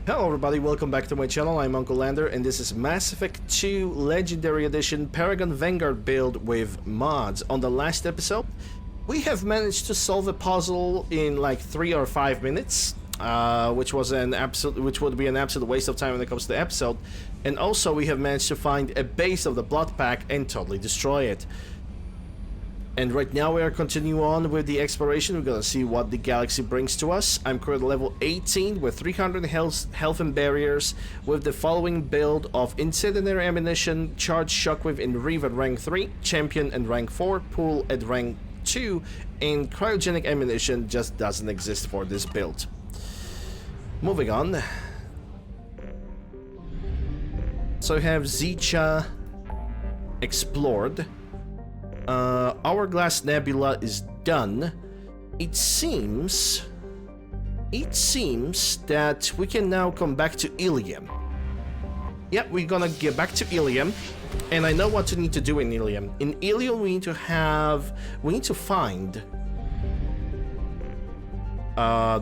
Hello everybody, welcome back to my channel. I'm Uncle Lander and this is Mass Effect 2 Legendary Edition Paragon Vanguard build with mods. On the last episode, we have managed to solve a puzzle in like 3 or 5 minutes, which would be an absolute waste of time when it comes to the episode. And also we have managed to find a base of the Blood Pack and totally destroy it. And right now we are continuing on with the exploration. We're gonna see what the galaxy brings to us. I'm currently level 18 with 300 health and barriers, with the following build of incendiary ammunition, charged shockwave in Reeve at rank 3, champion at rank 4, pool at rank 2, and cryogenic ammunition just doesn't exist for this build. Moving on. So we have Zicha explored. Hourglass Nebula is done. It seems that we can now come back to Ilium. Yep, we're gonna get back to Ilium, and I know what we need to do in Ilium. In Ilium, we need to find.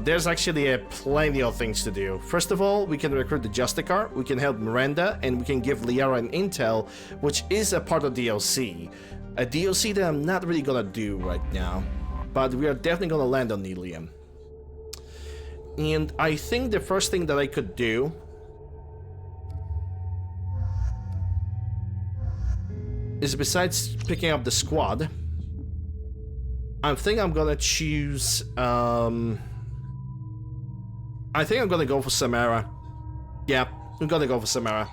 There's actually plenty of things to do. First of all, we can recruit the Justicar, we can help Miranda, and we can give Liara an intel, which is a part of DLC. A DLC that I'm not really gonna do right now, but we are definitely gonna land on Ilium. And I think the first thing that I could do is, besides picking up the squad, I think I'm gonna choose, I think I'm gonna go for Samara. Yeah, I'm gonna go for Samara.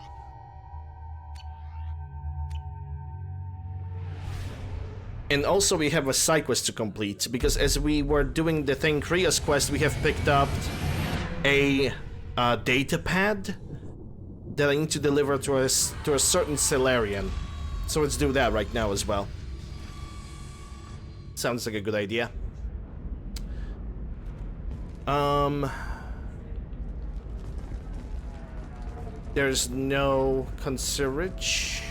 And also we have a side quest to complete, because as we were doing the Thing Kriya's quest, we have picked up a data pad that I need to deliver to a certain Solarian. So let's do that right now as well. Sounds like a good idea. There's no conservage.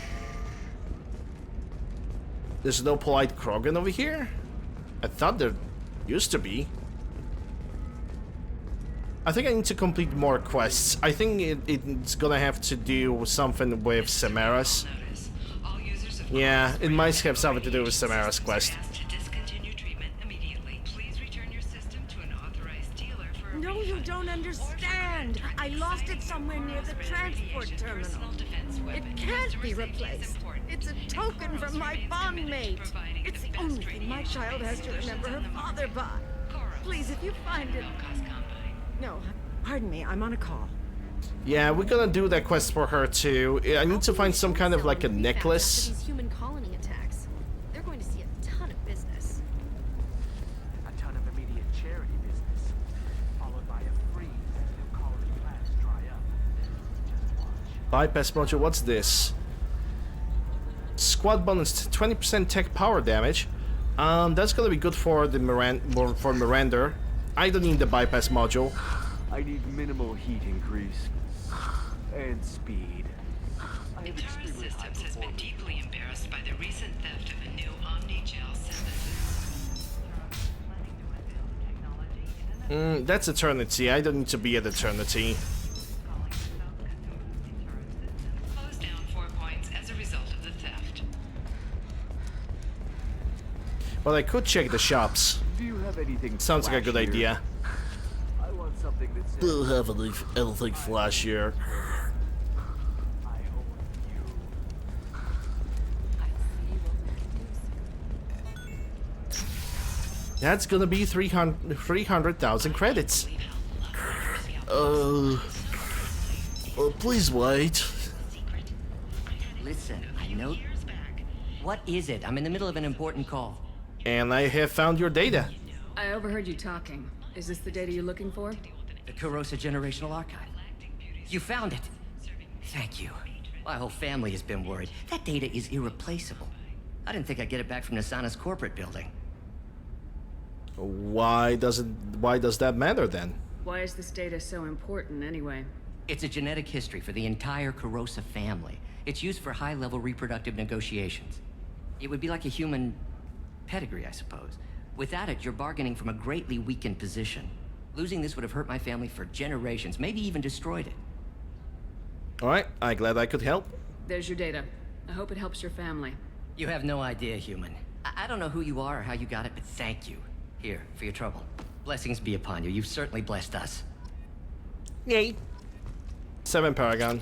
There's no polite Krogan over here? I thought there used to be. I think I need to complete more quests. I think it's gonna have to do something with Samara's. Yeah, it might have something to do with Samara's quest. No, you don't understand. I lost it somewhere near the transport terminal. It can't be replaced. It's a token from my bondmate. It's the only thing my child has to remember her father by. Please, if you find it... No, pardon me, I'm on a call. Yeah, we're gonna do that quest for her too. I need to find some kind of like a necklace. These human colony attacks. They're going to see a ton of business. A ton of immediate charity business, followed by a freeze as new colony plans dry up. Just watch. Bypass module, what's this? Squad bonus 20% tech power damage. That's gonna be good for the Miranda. I don't need the bypass module. I need minimal heat increase and speed. Internal Systems has been deeply embarrassed by the recent theft of a new Omni-Gel synthesis. That's Eternity. I don't need to be at Eternity. Closed down 4 points as a result of the theft. Well, I could check the shops. Do you have anything? Sounds like a good flashier? idea. I want something that says, Don't have anything flashier. I own you. That's gonna be 300,000 credits. Please wait. Listen, I know... What is it? I'm in the middle of an important call. And I have found your data. I overheard you talking. Is this the data you're looking for? The Corrosa Generational Archive. You found it. Thank you. My whole family has been worried. That data is irreplaceable. I didn't think I'd get it back from Nasana's corporate building. Why does that matter then? Why is this data so important anyway? It's a genetic history for the entire Corrosa family. It's used for high-level reproductive negotiations. It would be like a human pedigree, I suppose. Without it, you're bargaining from a greatly weakened position. Losing this would have hurt my family for generations, maybe even destroyed it. Alright, I'm glad I could help. There's your data. I hope it helps your family. You have no idea, human. I don't know who you are or how you got it, but thank you. Here, for your trouble. Blessings be upon you. You've certainly blessed us. Yay. 7 Paragon.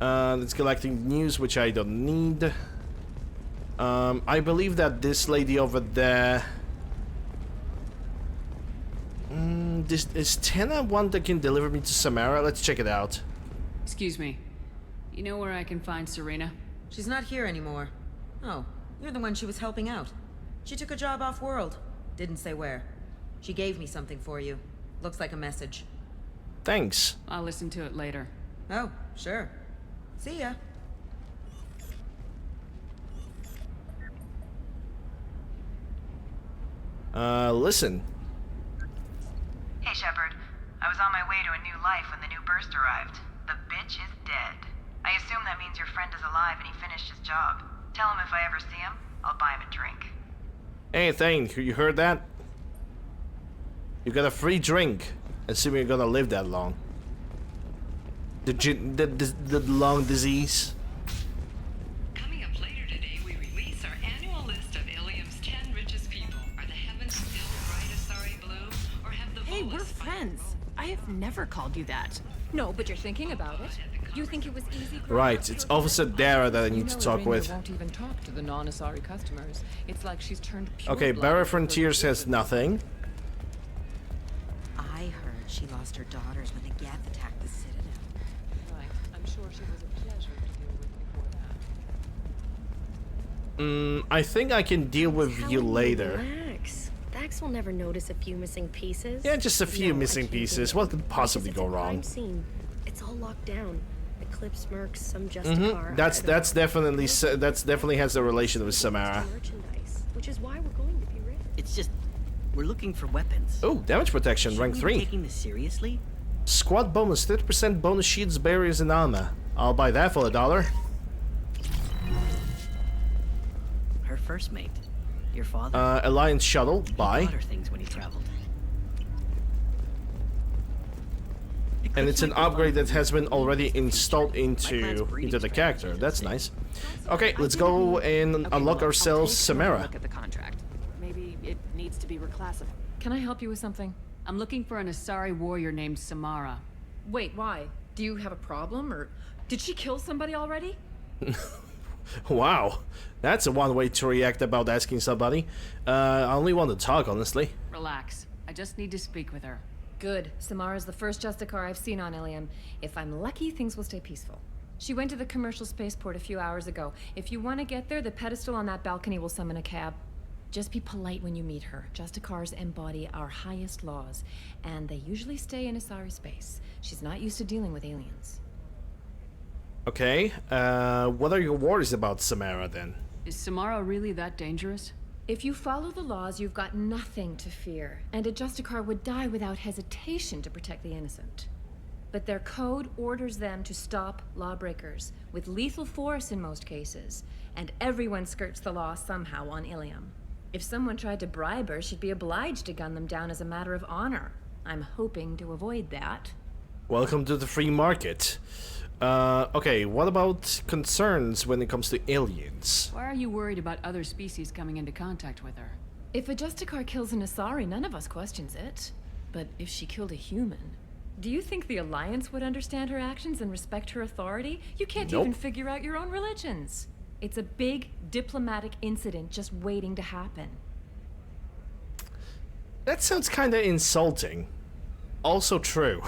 It's collecting news, which I don't need. I believe that this lady over there... this is Tana one that can deliver me to Samara? Let's check it out. Excuse me. You know where I can find Serena? She's not here anymore. Oh, you're the one she was helping out. She took a job off-world. Didn't say where. She gave me something for you. Looks like a message. Thanks. I'll listen to it later. Oh, sure. See ya. Listen. Hey, Shepard. I was on my way to a new life when the new burst arrived. The bitch is dead. I assume that means your friend is alive and he finished his job. Tell him if I ever see him, I'll buy him a drink. Hey, Thane, you heard that? You got a free drink, assuming you're gonna live that long. The lung disease. Coming up later today, we release our annual list of Ilium's 10 richest people. Are the heavens still bright Asari blue, or have the Hey, we're Volus friends. I have never called you that. No, but you're thinking about it. You think it was easy? Right, it's Officer Dara that I need to talk with. Won't even talk to the non-Asari customers. It's like she's turned pure Okay, blood Barra for Frontier says nothing. I heard she lost her daughters when the Geth attacked the Citadel. Right. I'm sure she was a pleasure to deal with before that. I think I can deal with you later. Relax. Vax will never notice a few missing pieces. Yeah, just a few No, I missing can't do pieces. it. What could possibly Because go it's a crime wrong? Scene. It's all locked down. Eclipse mercs, some Justicar. That's definitely has a relation with Samara. Merchandise, which is why we're going to be rich. It's just, we're looking for weapons. Oh, damage protection, Shouldn't rank we be 3. taking this seriously? Squad bonus, 30% bonus shields, barriers, and armor. I'll buy that for $1. Her first mate. Your father. Alliance shuttle, buy. Bought her things when he traveled. And it's an upgrade that has been already installed into the character. That's nice. Okay, let's go and unlock ourselves Samara. Look at the contract. Maybe it needs to be reclassified. Can I help you with something? I'm looking for an Asari warrior named Samara. Wait, why? Do you have a problem, or did she kill somebody already? Wow, that's a one way to react about asking somebody. I only want to talk, honestly. Relax. I just need to speak with her. Good. Samara's the first Justicar I've seen on Ilium. If I'm lucky, things will stay peaceful. She went to the commercial spaceport a few hours ago. If you want to get there, the pedestal on that balcony will summon a cab. Just be polite when you meet her. Justicars embody our highest laws, and they usually stay in Asari space. She's not used to dealing with aliens. Okay, what are your worries about Samara then? Is Samara really that dangerous? If you follow the laws, you've got nothing to fear, and a Justicar would die without hesitation to protect the innocent. But their code orders them to stop lawbreakers, with lethal force in most cases, and everyone skirts the law somehow on Ilium. If someone tried to bribe her, she'd be obliged to gun them down as a matter of honor. I'm hoping to avoid that. Welcome to the free market. Okay, what about concerns when it comes to aliens? Why are you worried about other species coming into contact with her? If a Justicar kills an Asari, none of us questions it. But if she killed a human, do you think the Alliance would understand her actions and respect her authority? You can't Nope. even figure out your own religions. It's a big diplomatic incident just waiting to happen. That sounds kinda insulting. Also true.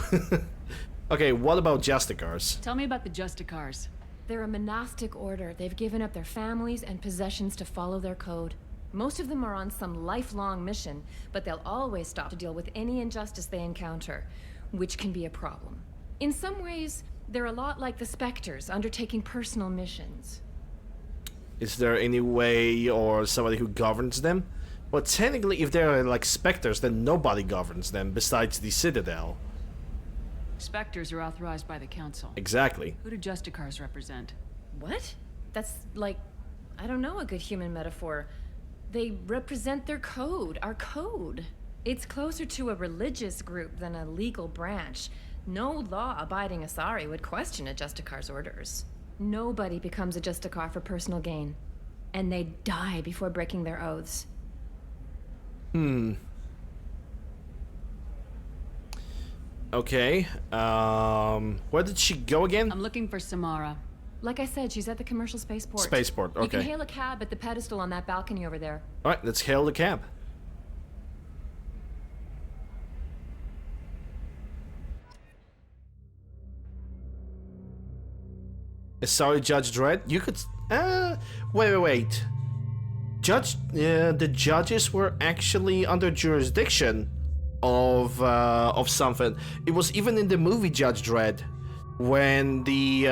Okay, what about Justicars? Tell me about the Justicars. They're a monastic order. They've given up their families and possessions to follow their code. Most of them are on some lifelong mission, but they'll always stop to deal with any injustice they encounter, which can be a problem. In some ways, they're a lot like the Spectres, undertaking personal missions. Is there any way or somebody who governs them? Well, technically, if they're like Spectres, then nobody governs them besides the Citadel. Spectres are authorized by the Council. Exactly. Who do Justicars represent? What? That's like, I don't know, a good human metaphor. They represent their code, our code. It's closer to a religious group than a legal branch. No law-abiding Asari would question a Justicar's orders. Nobody becomes a Justicar for personal gain. And they die before breaking their oaths. Okay. Where did she go again? I'm looking for Samara. Like I said, she's at the commercial spaceport. Spaceport, okay. You can hail a cab at the pedestal on that balcony over there. Alright, let's hail the cab. Sorry, Judge Dredd. You could... wait. The judges were actually under jurisdiction of something. It was even in the movie Judge Dredd when the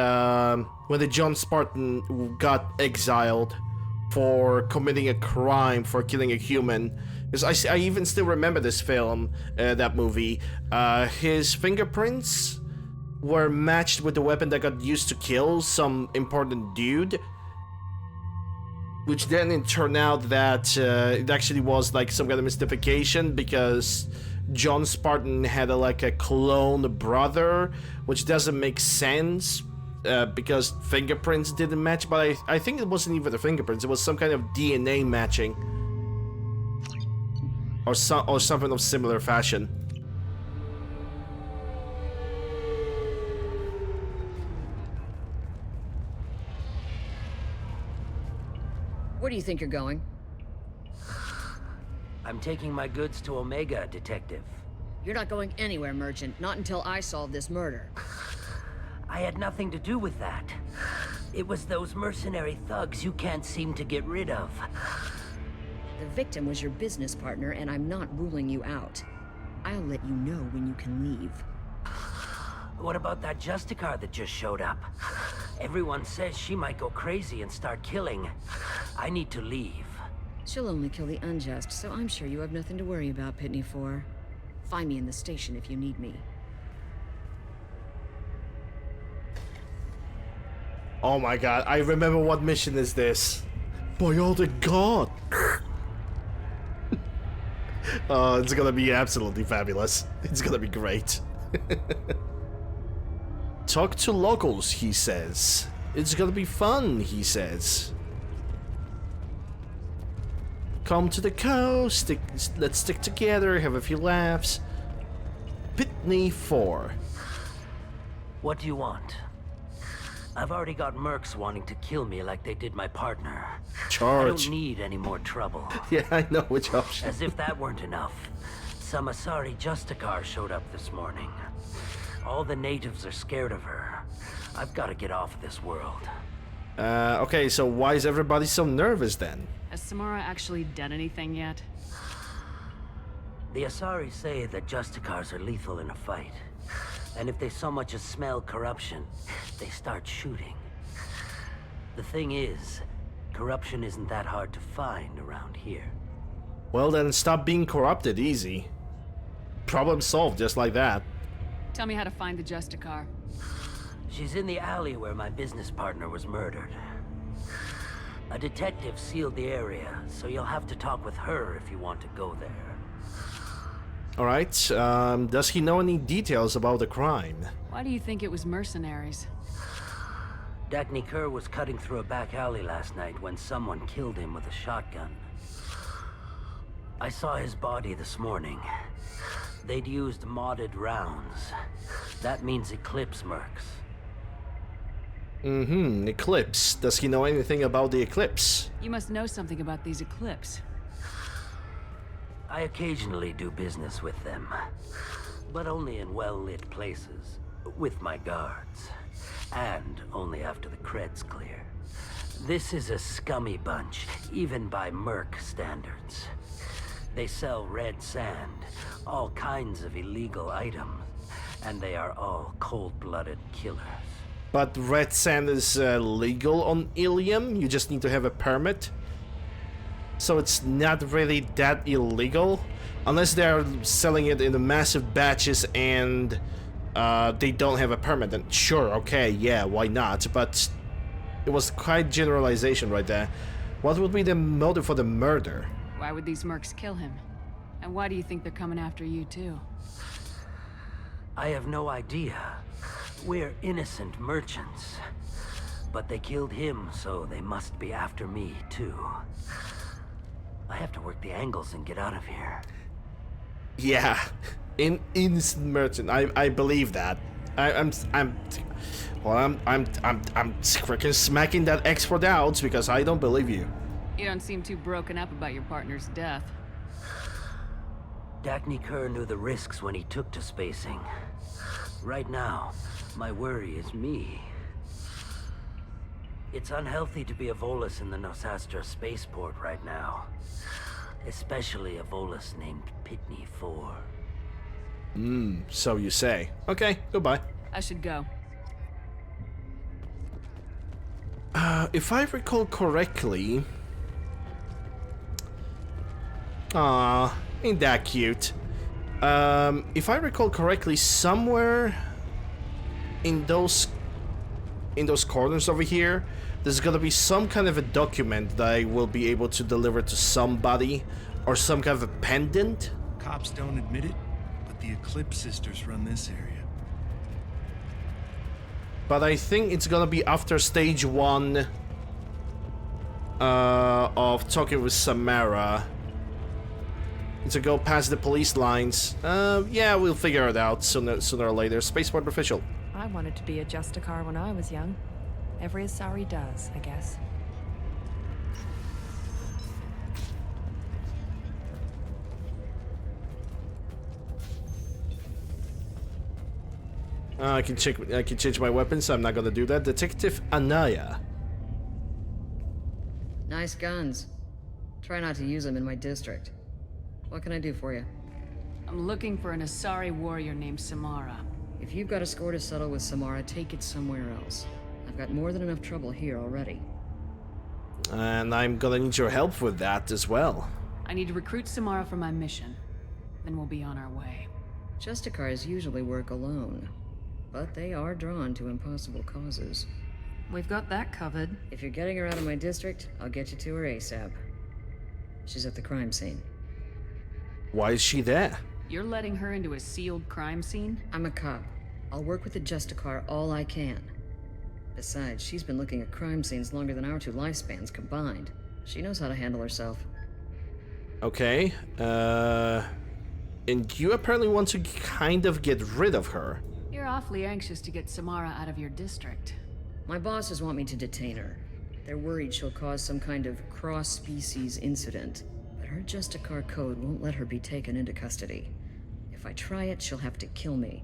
John Spartan got exiled for committing a crime for killing a human. Because I even still remember this film, that movie. His fingerprints were matched with the weapon that got used to kill some important dude, which then it turned out that it actually was like some kind of mystification because John Spartan had a clone brother, which doesn't make sense because fingerprints didn't match. But I think it wasn't even the fingerprints; it was some kind of DNA matching or something of similar fashion. Where do you think you're going? I'm taking my goods to Omega, Detective. You're not going anywhere, Merchant. Not until I solve this murder. I had nothing to do with that. It was those mercenary thugs you can't seem to get rid of. The victim was your business partner, and I'm not ruling you out. I'll let you know when you can leave. What about that Justicar that just showed up? Everyone says she might go crazy and start killing. I need to leave. She'll only kill the unjust, so I'm sure you have nothing to worry about, Pitney 4. Find me in the station if you need me. Oh my god, I remember what mission is this. By all the god! It's gonna be absolutely fabulous. It's gonna be great. Talk to locals, he says. It's gonna be fun, he says. Come to the coast, let's stick together, have a few laughs. Pitney 4. What do you want? I've already got mercs wanting to kill me like they did my partner. Charge. I don't need any more trouble. Yeah, I know which option. As if that weren't enough, some Asari Justicar showed up this morning. All the natives are scared of her. I've got to get off this world. Okay, so why is everybody so nervous then? Has Samara actually done anything yet? The Asari say that Justicars are lethal in a fight. And if they so much as smell corruption, they start shooting. The thing is, corruption isn't that hard to find around here. Well then, stop being corrupted, easy. Problem solved, just like that. Tell me how to find the Justicar. She's in the alley where my business partner was murdered. A detective sealed the area, so you'll have to talk with her if you want to go there. Alright, does he know any details about the crime? Why do you think it was mercenaries? Dagny Kerr was cutting through a back alley last night when someone killed him with a shotgun. I saw his body this morning. They'd used modded rounds. That means Eclipse mercs. Eclipse. Does he know anything about the Eclipse? You must know something about these Eclipse. I occasionally do business with them, but only in well-lit places, with my guards, and only after the cred's clear. This is a scummy bunch, even by merc standards. They sell red sand, all kinds of illegal items, and they are all cold-blooded killers. But red sand is legal on Ilium? You just need to have a permit? So it's not really that illegal? Unless they're selling it in massive batches and they don't have a permit, then sure, okay, yeah, why not? But it was quite generalization right there. What would be the motive for the murder? Why would these mercs kill him? And why do you think they're coming after you, too? I have no idea. We're innocent merchants. But they killed him, so they must be after me, too. I have to work the angles and get out of here. Yeah, innocent merchant. I believe that. I'm freaking smacking that X for doubts because I don't believe you. You don't seem too broken up about your partner's death. Dagny Kerr knew the risks when he took to spacing. Right now, my worry is me. It's unhealthy to be a Volus in the Nosastra spaceport right now. Especially a Volus named Pitney 4. So you say. Okay, goodbye. I should go. If I recall correctly... Aw, ain't that cute. If I recall correctly, somewhere in those corners over here, there's gonna be some kind of a document that I will be able to deliver to somebody, or some kind of a pendant. Cops don't admit it, but the Eclipse sisters run this area. But I think it's gonna be after stage 1 of talking with Samara. To go past the police lines. Yeah, we'll figure it out sooner or later. Spaceport official. I wanted to be a Justicar when I was young. Every Asari does, I guess. I can change my weapons. I'm not gonna do that. Detective Anaya. Nice guns. Try not to use them in my district. What can I do for you? I'm looking for an Asari warrior named Samara. If you've got a score to settle with Samara, take it somewhere else. I've got more than enough trouble here already. And I'm gonna need your help with that as well. I need to recruit Samara for my mission. Then we'll be on our way. Justicars usually work alone, but they are drawn to impossible causes. We've got that covered. If you're getting her out of my district, I'll get you to her ASAP. She's at the crime scene. Why is she there? You're letting her into a sealed crime scene? I'm a cop. I'll work with the Justicar all I can. Besides, she's been looking at crime scenes longer than our 2 lifespans combined. She knows how to handle herself. Okay, and you apparently want to kind of get rid of her. You're awfully anxious to get Samara out of your district. My bosses want me to detain her. They're worried she'll cause some kind of cross-species incident. But her Justicar code won't let her be taken into custody. If I try it, she'll have to kill me.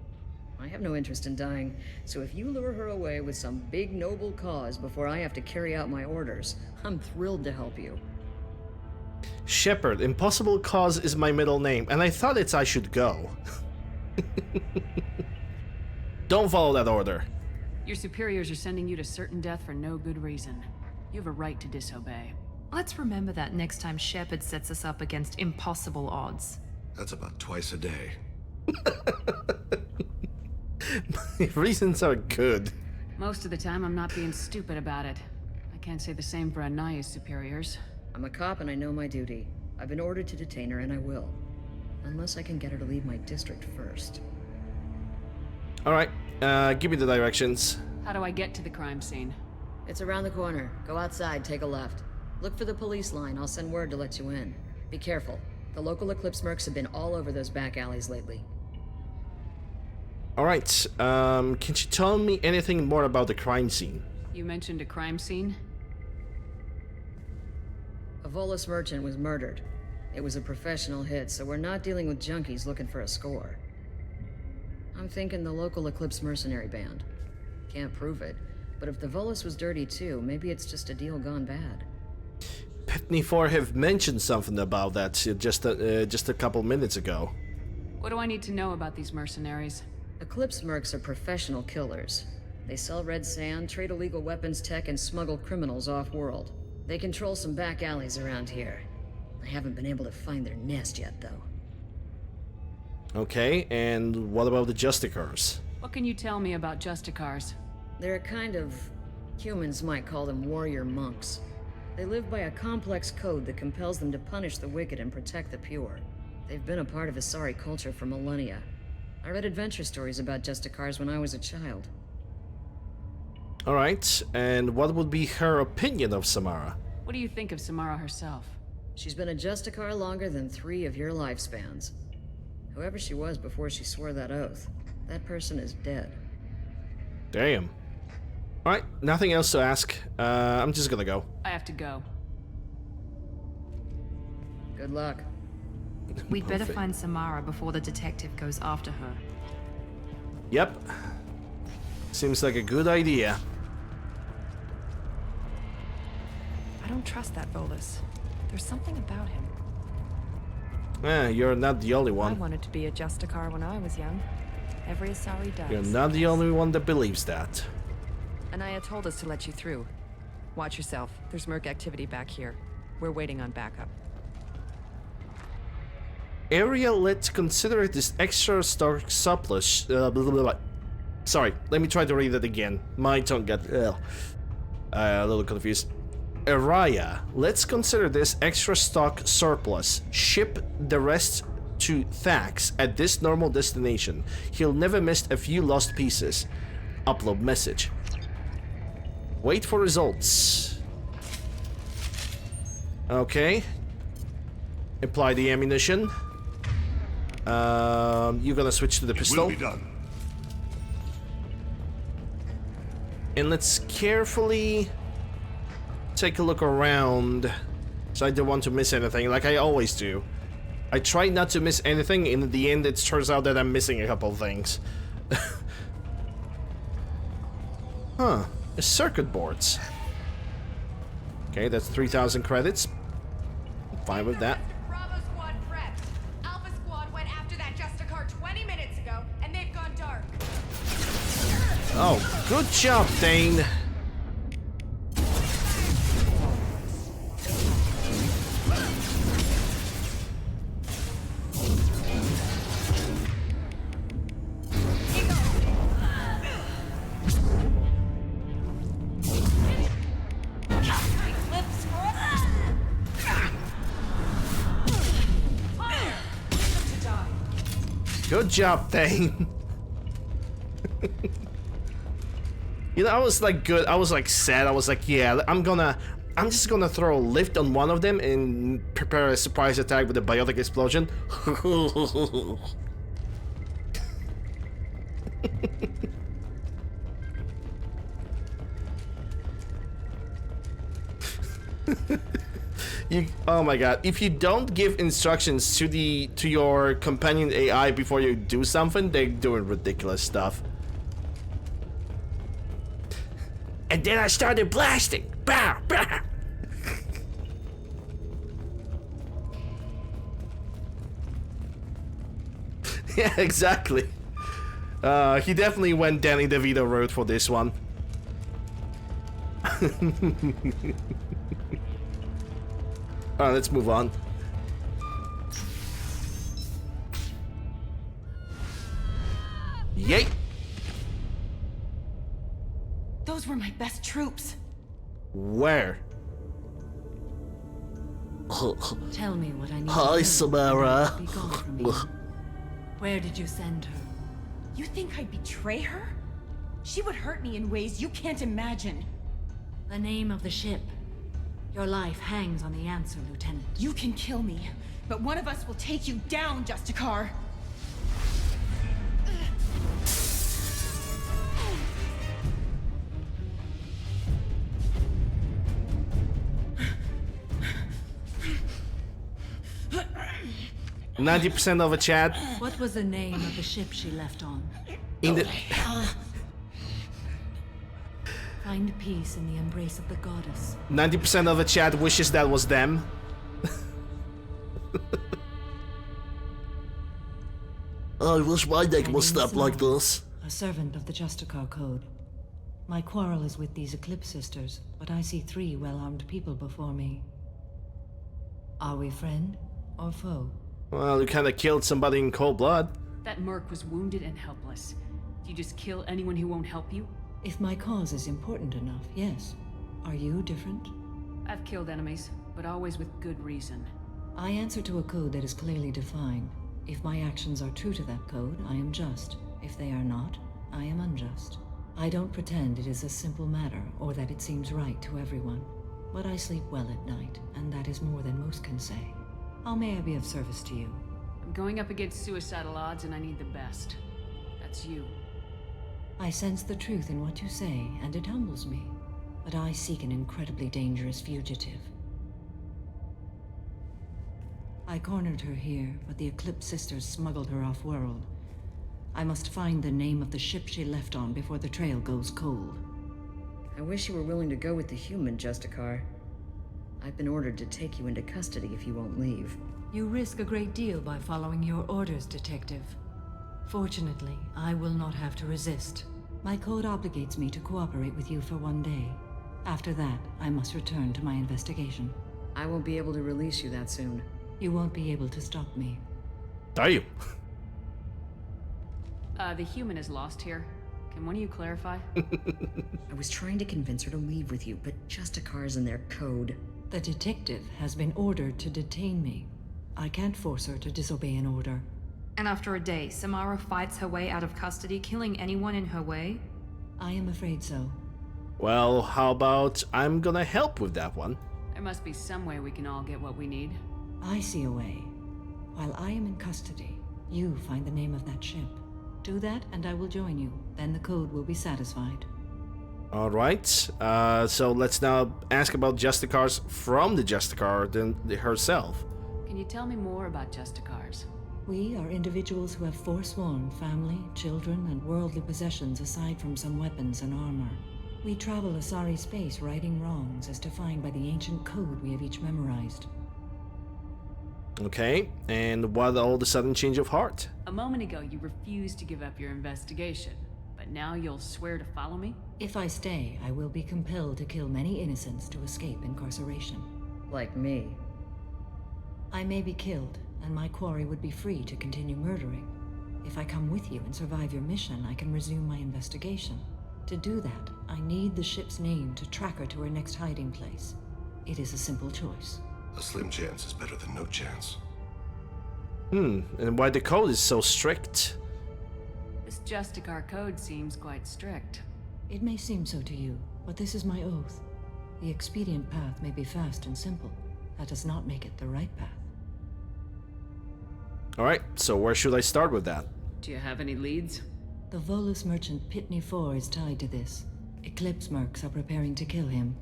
I have no interest in dying, so if you lure her away with some big noble cause before I have to carry out my orders, I'm thrilled to help you. Shepard, Impossible Cause is my middle name, and I thought I should go. Don't follow that order. Your superiors are sending you to certain death for no good reason. You have a right to disobey. Let's remember that next time Shepard sets us up against impossible odds. That's about twice a day. My reasons are good. Most of the time, I'm not being stupid about it. I can't say the same for Anaya's superiors. I'm a cop and I know my duty. I've been ordered to detain her and I will. Unless I can get her to leave my district first. Alright, give me the directions. How do I get to the crime scene? It's around the corner. Go outside, take a left. Look for the police line. I'll send word to let you in. Be careful. The local Eclipse mercs have been all over those back alleys lately. Alright, can you tell me anything more about the crime scene? You mentioned a crime scene? A Volus merchant was murdered. It was a professional hit, so we're not dealing with junkies looking for a score. I'm thinking the local Eclipse mercenary band. Can't prove it, but if the Volus was dirty too, maybe it's just a deal gone bad. Pitney 4 have mentioned something about that just a couple minutes ago. What do I need to know about these mercenaries? Eclipse mercs are professional killers. They sell red sand, trade illegal weapons tech, and smuggle criminals off-world. They control some back alleys around here. I haven't been able to find their nest yet, though. Okay, and what about the Justicars? What can you tell me about Justicars? They're a kind of... humans might call them warrior monks. They live by a complex code that compels them to punish the wicked and protect the pure. They've been a part of Asari culture for millennia. I read adventure stories about Justicars when I was a child. Alright, and what would be her opinion of Samara? What do you think of Samara herself? She's been a Justicar longer than 3 of your lifespans. Whoever she was before she swore that oath, that person is dead. Damn. Alright, nothing else to ask. I'm just gonna go. I have to go. Good luck. We'd better find Samara before the detective goes after her. Yep. Seems like a good idea. I don't trust that Volus. There's something about him. You're not the only I one. wanted to be a Justicar when I was young. Every Asari does. You're not the only one that believes that. Anaya told us to let you through. Watch yourself. There's Merc activity back here. We're waiting on backup. Area, let's consider this extra stock surplus. Blah, blah, blah. Sorry, let me try to read it again. My tongue got a little confused. Araya, let's consider this extra stock surplus. Ship the rest to Thax at this normal destination. He'll never miss a few lost pieces. Upload message. Wait for results. Okay. Apply the ammunition. You're gonna switch to the pistol. Will be done. And let's carefully take a look around, so I don't want to miss anything, like I always do. I try not to miss anything, and in the end it turns out that I'm missing a couple things. Huh, circuit boards. Okay, that's 3,000 credits. I'm fine with that. Bravo squad prepped. Alpha squad went after that Justicar 20 minutes ago, and they've gone dark. Oh, good job, Dane. Good job, Thane. You know, I was like good. I was like sad. I was like, yeah, I'm just gonna throw a lift on one of them and prepare a surprise attack with a biotic explosion. Oh my god, if you don't give instructions to your companion AI before you do something, they're doing ridiculous stuff. And then I started blasting. Bah, bah. Yeah, exactly. He definitely went Danny DeVito road for this one. Alright, let's move on. Yay! Those were my best troops. Where? Tell me what I need to Hi, know. Samara. Be gone from me. Where did you send her? You think I'd betray her? She would hurt me in ways you can't imagine. The name of the ship. Your life hangs on the answer, Lieutenant. You can kill me, but one of us will take you down, Justicar. %90 of a chat. What was the name of the ship she left on? In the Find peace in the embrace of the goddess. 90% of the chat wishes that was them. I wish my neck was snapped like this. A servant of the Justicar Code. My quarrel is with these Eclipse sisters, but I see 3 well-armed people before me. Are we friend or foe? Well, you kinda killed somebody in cold blood. That merc was wounded and helpless. Do you just kill anyone who won't help you? If my cause is important enough, yes. Are you different? I've killed enemies, but always with good reason. I answer to a code that is clearly defined. If my actions are true to that code, I am just. If they are not, I am unjust. I don't pretend it is a simple matter or that it seems right to everyone. But I sleep well at night, and that is more than most can say. How may I be of service to you? I'm going up against suicidal odds and I need the best. That's you. I sense the truth in what you say, and it humbles me. But I seek an incredibly dangerous fugitive. I cornered her here, but the Eclipse Sisters smuggled her off-world. I must find the name of the ship she left on before the trail goes cold. I wish you were willing to go with the human, Justicar. I've been ordered to take you into custody if you won't leave. You risk a great deal by following your orders, Detective. Fortunately, I will not have to resist. My code obligates me to cooperate with you for 1 day. After that, I must return to my investigation. I won't be able to release you that soon. You won't be able to stop me. Are you? The human is lost here. Can one of you clarify? I was trying to convince her to leave with you, but Justicar's in their code. The detective has been ordered to detain me. I can't force her to disobey an order. And after a day, Samara fights her way out of custody, killing anyone in her way? I am afraid so. Well, how about I'm gonna help with that one? There must be some way we can all get what we need. I see a way. While I am in custody, you find the name of that ship. Do that and I will join you. Then the code will be satisfied. Alright, so let's now ask about Justicars from the Justicar herself. Can you tell me more about Justicars? We are individuals who have forsworn family, children, and worldly possessions aside from some weapons and armor. We travel Asari space righting wrongs as defined by the ancient code we have each memorized. Okay, and what all the sudden change of heart? A moment ago, you refused to give up your investigation, but now you'll swear to follow me? If I stay, I will be compelled to kill many innocents to escape incarceration. Like me. I may be killed, and my quarry would be free to continue murdering. If I come with you and survive your mission, I can resume my investigation. To do that, I need the ship's name to track her to her next hiding place. It is a simple choice. A slim chance is better than no chance. And why the code is so strict? This Justicar code seems quite strict. It may seem so to you, but this is my oath. The expedient path may be fast and simple. That does not make it the right path. Alright, so where should I start with that? Do you have any leads? The Volus merchant Pitney 4 is tied to this. Eclipse mercs are preparing to kill him.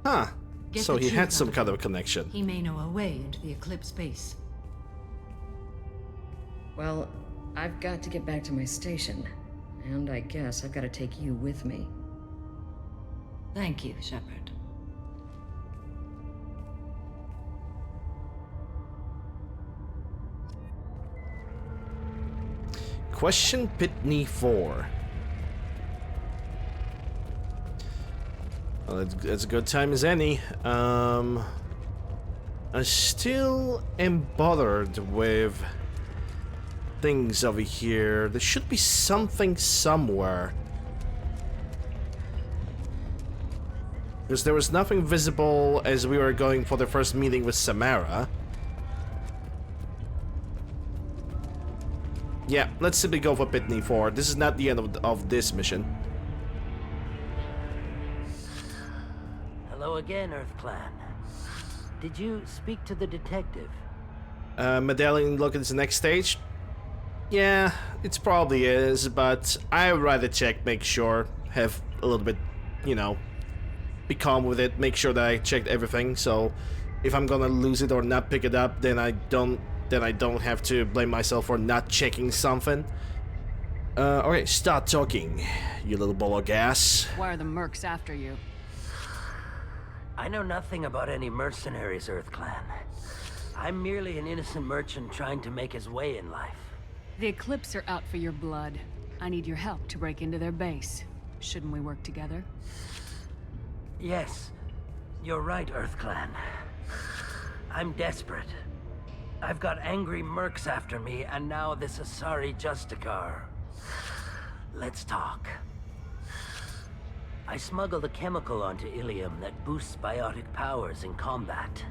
Huh. Get So the he truth had some out kind him. of a connection. He may know a way into the Eclipse base. Well, I've got to get back to my station. And I guess I've got to take you with me. Thank you, Shepard. Question Pitney 4. Well, it's as good time as any. I still am bothered with things over here. There should be something somewhere. Because there was nothing visible as we were going for the first meeting with Samara. Yeah, let's simply go for Pitney 4. This is not the end of this mission. Hello again, Earth Clan. Did you speak to the detective? Medallion look at this next stage. Yeah, it probably is, but I'd rather check, make sure, have a little bit, you know, be calm with it, make sure that I checked everything, so if I'm gonna lose it or not pick it up, then I don't have to blame myself for not checking something. Okay, start talking, you little ball of gas. Why are the mercs after you? I know nothing about any mercenaries, Earth Clan. I'm merely an innocent merchant trying to make his way in life. The Eclipse are out for your blood. I need your help to break into their base. Shouldn't we work together? Yes, you're right, Earth Clan. I'm desperate. I've got angry mercs after me, and now this Asari Justicar. Let's talk. I smuggled a chemical onto Ilium that boosts biotic powers in combat.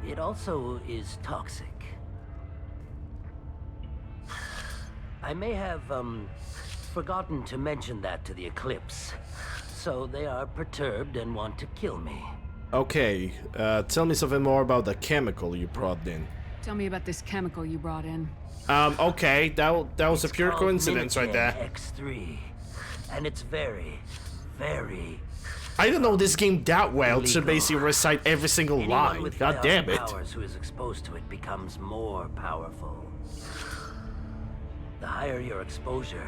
it also is toxic. I may have, forgotten to mention that to the Eclipse. So they are perturbed and want to kill me. Okay, tell me something more about the chemical you brought in. Tell me about this chemical you brought in. Okay, that was a pure coincidence right there. X3, and it's very, very. I don't know this game that well to illegal. basically recite every single Anyone line. with God damn it. powers who is exposed to it becomes more powerful. The higher your exposure,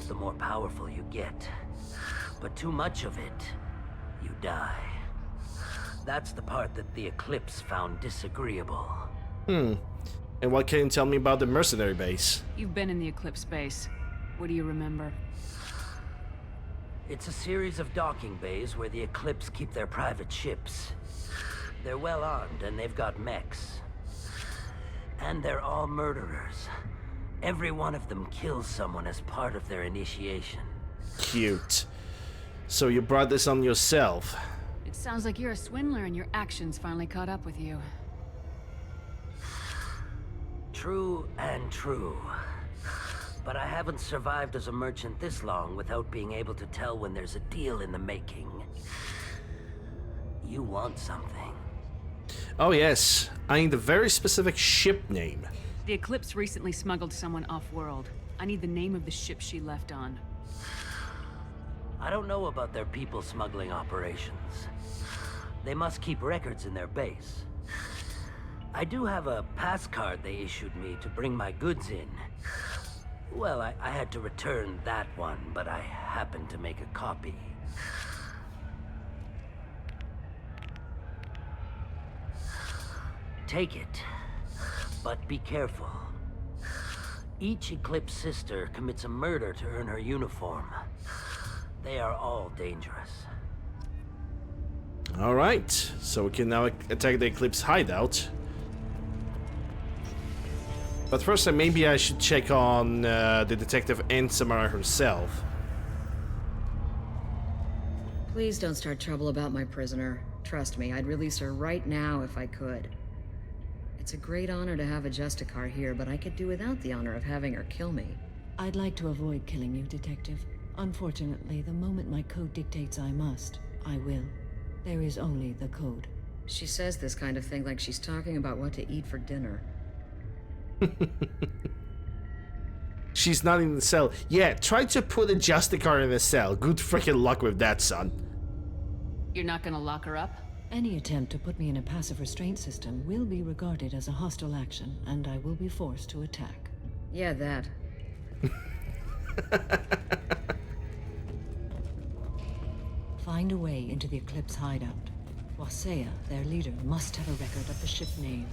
the more powerful you get. But too much of it, you die. That's the part that the Eclipse found disagreeable. And what can you tell me about the mercenary base? You've been in the Eclipse base. What do you remember? It's a series of docking bays where the Eclipse keep their private ships. They're well armed and they've got mechs. And they're all murderers. Every one of them kills someone as part of their initiation. Cute. So you brought this on yourself. It sounds like you're a swindler and your actions finally caught up with you. True and true. But I haven't survived as a merchant this long without being able to tell when there's a deal in the making. You want something. Oh yes, I need a very specific ship name. The Eclipse recently smuggled someone off-world. I need the name of the ship she left on. I don't know about their people smuggling operations. They must keep records in their base. I do have a pass card they issued me to bring my goods in. Well, I had to return that one, but I happened to make a copy. Take it, but be careful. Each Eclipse sister commits a murder to earn her uniform. They are all dangerous. Alright, so we can now attack the Eclipse hideout. But first, maybe I should check on the detective and Samara herself. Please don't start trouble about my prisoner. Trust me, I'd release her right now if I could. It's a great honor to have a Justicar here, but I could do without the honor of having her kill me. I'd like to avoid killing you, Detective. Unfortunately, the moment my code dictates I must, I will. There is only the code. She says this kind of thing like she's talking about what to eat for dinner. She's not in the cell. Yeah, try to put a Justicar in a cell. Good freaking luck with that, son. You're not gonna lock her up? Any attempt to put me in a passive restraint system will be regarded as a hostile action, and I will be forced to attack. Yeah, that. Find a way into the Eclipse hideout. Wasea, their leader, must have a record of the ship name.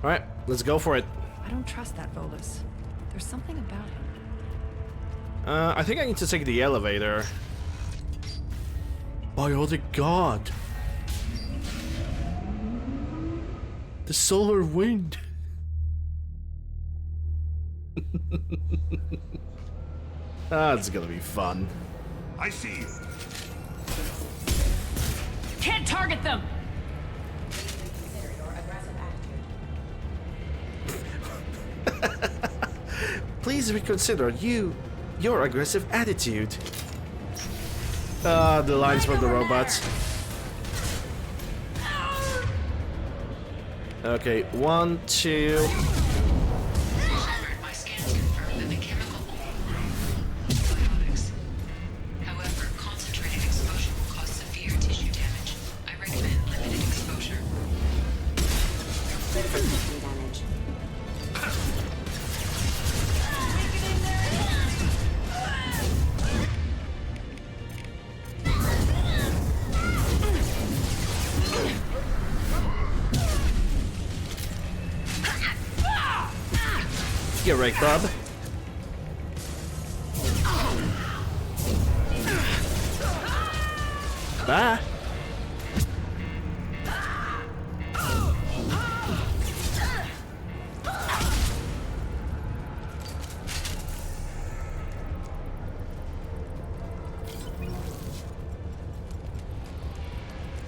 Alright, let's go for it. I don't trust that Volus. There's something about him. I think I need to take the elevator. Biotic God. The solar wind. That's gonna be fun. I see you. Can't target them! Please reconsider your aggressive attitude. The lines from the robots. Okay, 1, 2. My scans confirm that the chemical biotics. However, concentrated exposure will cause severe tissue damage. I recommend limited exposure. Damage. Get right, bub. Bye.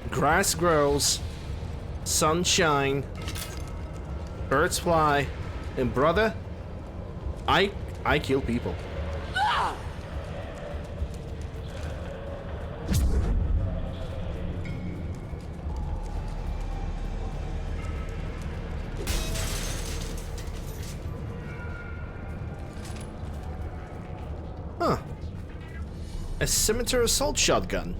Grass grows sunshine, birds fly, and brother, I kill people. Huh. A scimitar assault shotgun.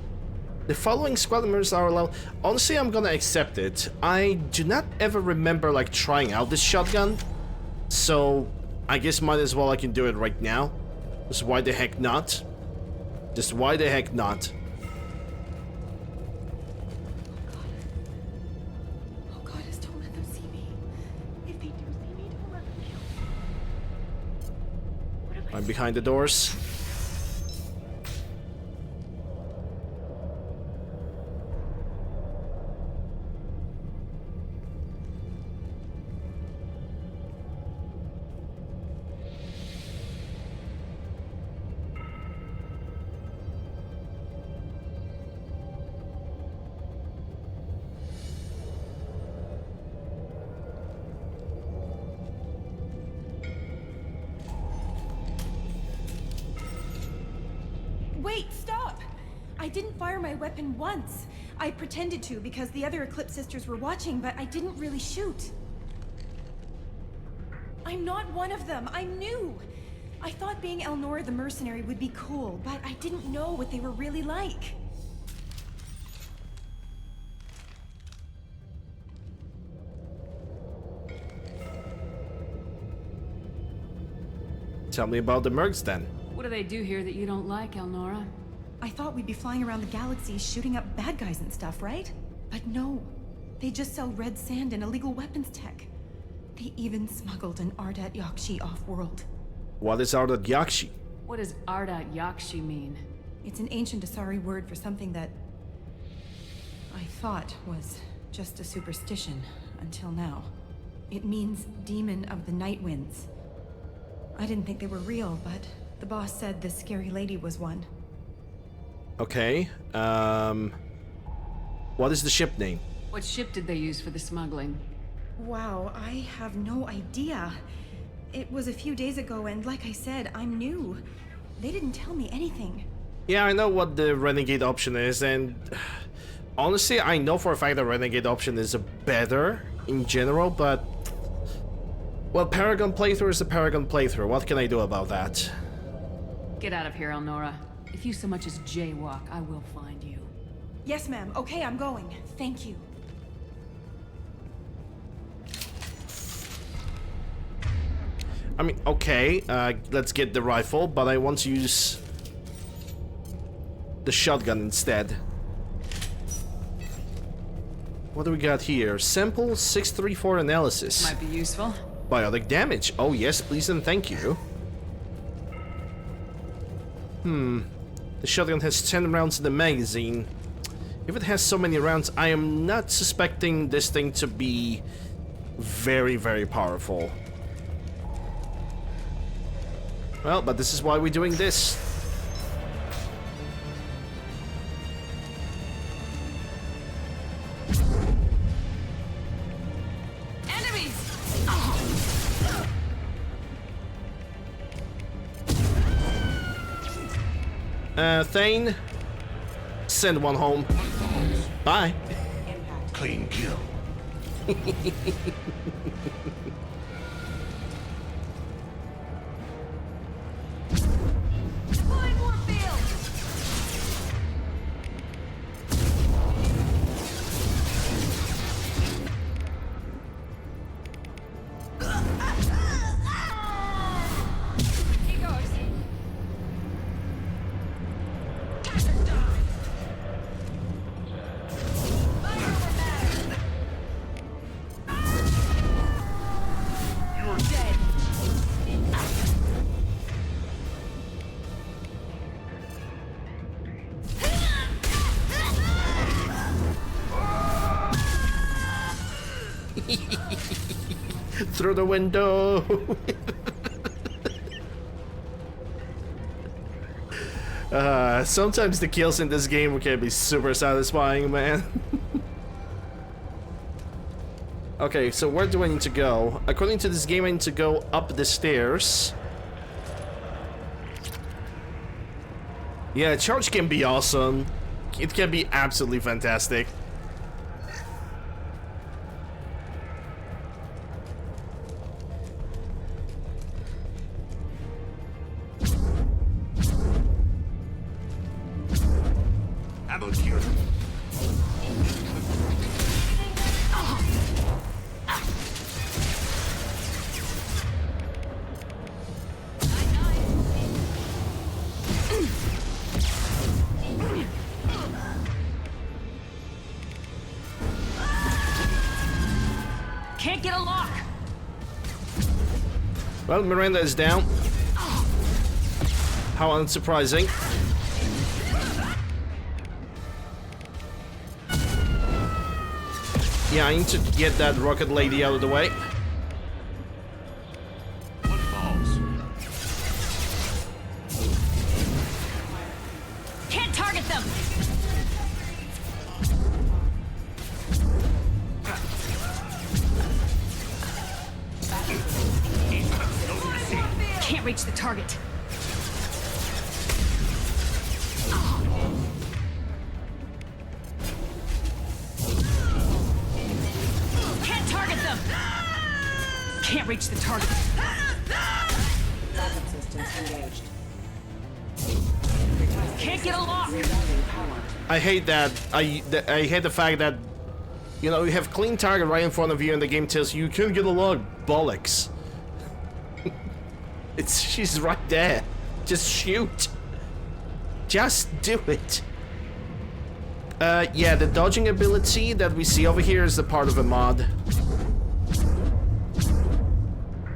The following squad members are allowed. Honestly, I'm gonna accept it. I do not ever remember like trying out this shotgun, so I guess might as well I can do it right now. Just why the heck not? Just why the heck not? Oh God, just don't let them see me. If they do see me, don't let them kill me. I'm behind the doors. Wait, stop! I didn't fire my weapon once. I pretended to because the other Eclipse sisters were watching, but I didn't really shoot. I'm not one of them. I'm new. I thought being Elnora the mercenary would be cool, but I didn't know what they were really like. Tell me about the mercs then. What do they do here that you don't like, Elnora? I thought we'd be flying around the galaxy shooting up bad guys and stuff, right? But no. They just sell red sand and illegal weapons tech. They even smuggled an Ardat Yakshi off-world. What is Ardat Yakshi? What does Ardat Yakshi mean? It's an ancient Asari word for something that I thought was just a superstition until now. It means demon of the night winds. I didn't think they were real, but the boss said this scary lady was one. Okay, what is the ship name? What ship did they use for the smuggling? Wow, I have no idea. It was a few days ago, and like I said, I'm new. They didn't tell me anything. Yeah, I know what the Renegade option is, and honestly, I know for a fact the Renegade option is better in general, but well, Paragon playthrough is a Paragon playthrough. What can I do about that? Get out of here, Elnora. If you so much as jaywalk, I will find you. Yes, ma'am. Okay, I'm going. Thank you. I mean, okay, let's get the rifle, but I want to use the shotgun instead. What do we got here? Sample 634 analysis. Might be useful. Biotic damage. Oh yes, please and thank you. The shotgun has 10 rounds in the magazine. If it has so many rounds, I am not suspecting this thing to be very, very powerful. Well, but this is why we're doing this. Thane, send one home. Bye. Clean kill. Through the window. Sometimes the kills in this game can be super satisfying, man. Okay, so where do I need to go? According to this game, I need to go up the stairs. Yeah, charge can be awesome. It can be absolutely fantastic. Ammo here. Can't get a lock. Well, Miranda is down. How unsurprising. Yeah, I need to get that rocket lady out of the way. What balls? Can't target them. Can't reach the target. Can't target them. Can't reach the target. Backup systems engaged. Can't get a lock. I hate that. I hate the fact that, you know, you have clean target right in front of you and the game tells you can't get a lock. Bollocks. She's right there. Just shoot. Just do it. Yeah, the dodging ability that we see over here is a part of a mod.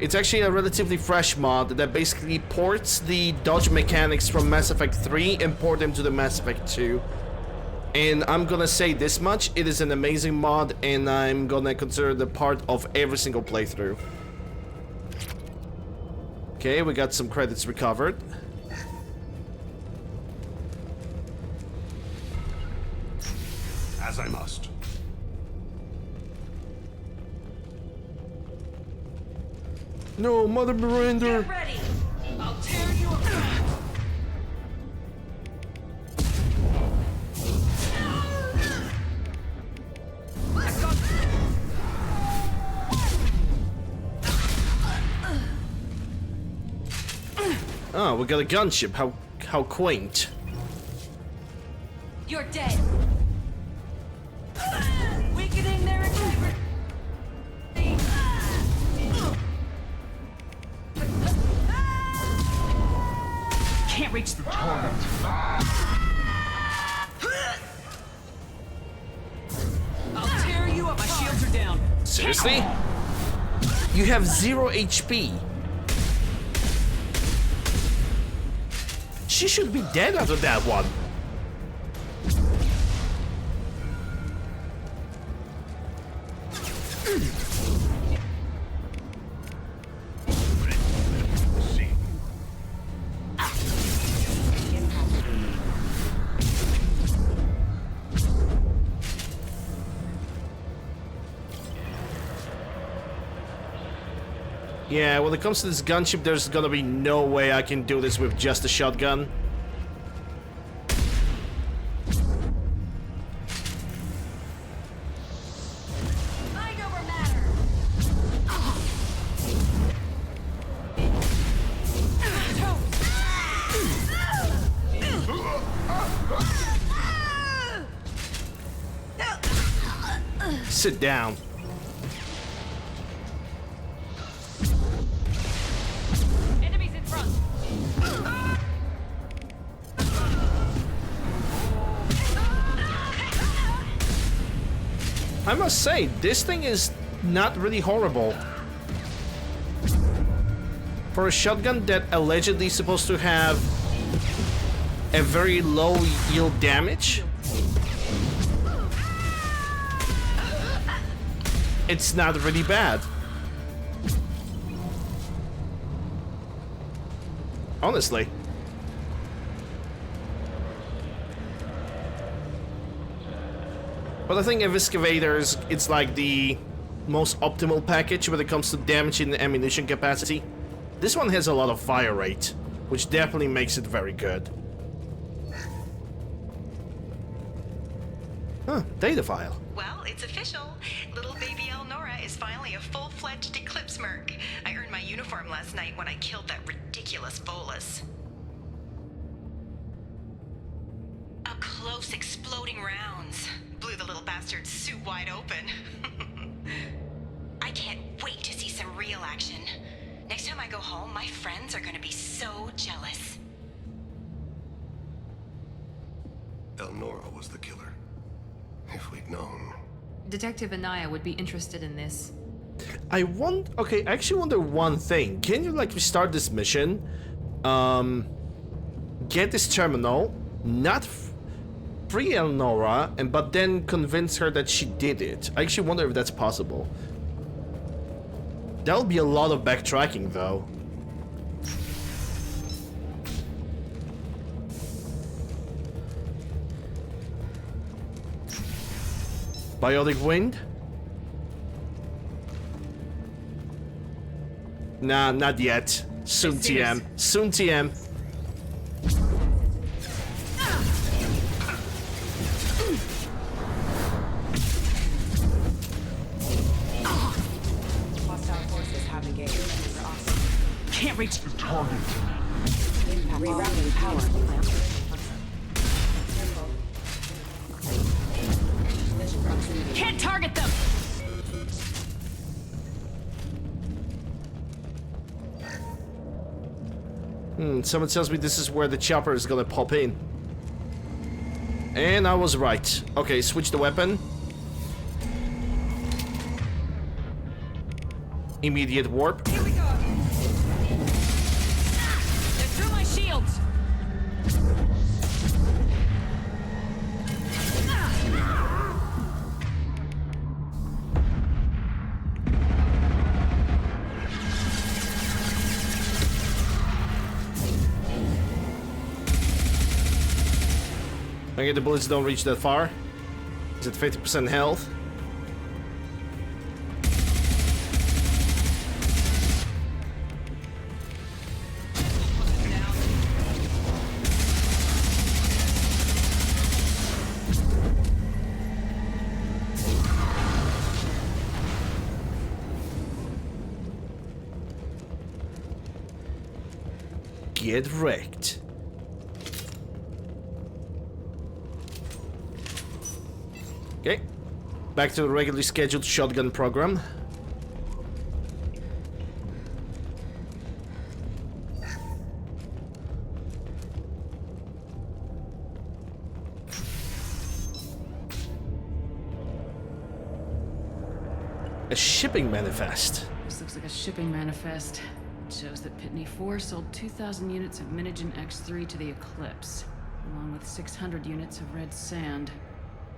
It's actually a relatively fresh mod that basically ports the dodge mechanics from Mass Effect 3 and port them to the Mass Effect 2. And I'm gonna say this much, it is an amazing mod and I'm gonna consider it a part of every single playthrough. Okay, we got some credits recovered. As I must. No, Mother Miranda! Get ready. I'll tear you apart. Oh, we got a gunship. How quaint. You're dead. Weakening their integrity. Can't reach the target. I'll tear you up. My shields are down. Seriously? You have 0 HP. She should be dead after that one. Yeah, when it comes to this gunship, there's gonna be no way I can do this with just a shotgun. Mind over matter. Sit down. Enemies in front. I must say, this thing is not really horrible. For a shotgun that allegedly is supposed to have a very low yield damage, it's not really bad. Honestly. But I think of excavators, it's like the most optimal package when it comes to damage and ammunition capacity. This one has a lot of fire rate, which definitely makes it very good. Huh, data file. Well, it's official. Little baby Elnora is finally a full-fledged Eclipse merc. I earned my uniform last night when I killed that ridiculous bolus. Up close, exploding rounds. Blew the little bastard's suit wide open. I can't wait to see some real action. Next time I go home, my friends are gonna be so jealous. Elnora was the killer. If we'd known. Detective Anaya would be interested in this. Okay, I actually wonder one thing. Can you, like, restart this mission? Get this terminal, not free Elnora, but then convince her that she did it. I actually wonder if that's possible. That'll be a lot of backtracking, though. Biotic wind? Nah, not yet. Soon TM. Soon TM. Hostile forces have engaged. Can't reach the target. Rerouting power. Can't target them! Someone tells me this is where the chopper is gonna pop in. And I was right. Okay, switch the weapon. Immediate warp. Here we go! They're through my shields! Okay, the bullets don't reach that far. Is it 50% health? Get wrecked. Okay, back to the regularly scheduled shotgun program. A shipping manifest. This looks like a shipping manifest. It shows that Pitney 4 sold 2,000 units of Minigen X3 to the Eclipse, along with 600 units of red sand.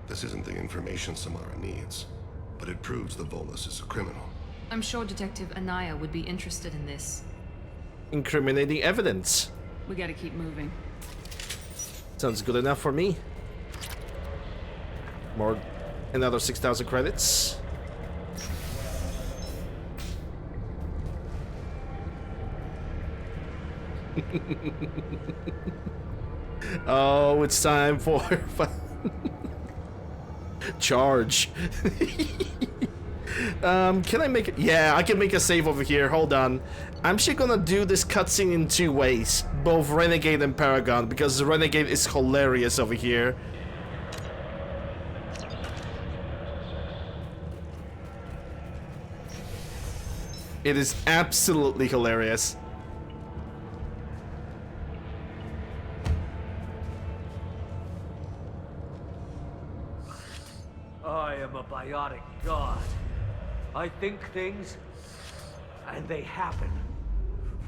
This isn't the information Samara needs, but it proves the Volus is a criminal. I'm sure Detective Anaya would be interested in this. Incriminating evidence. We gotta keep moving. Sounds good enough for me. More, another 6,000 credits. Oh, it's time for charge. Can I make it? Yeah, I can make a save over here. Hold on. I'm actually gonna do this cutscene in two ways, both Renegade and Paragon, because Renegade is hilarious over here. It is absolutely hilarious. I am a biotic god. I think things, and they happen.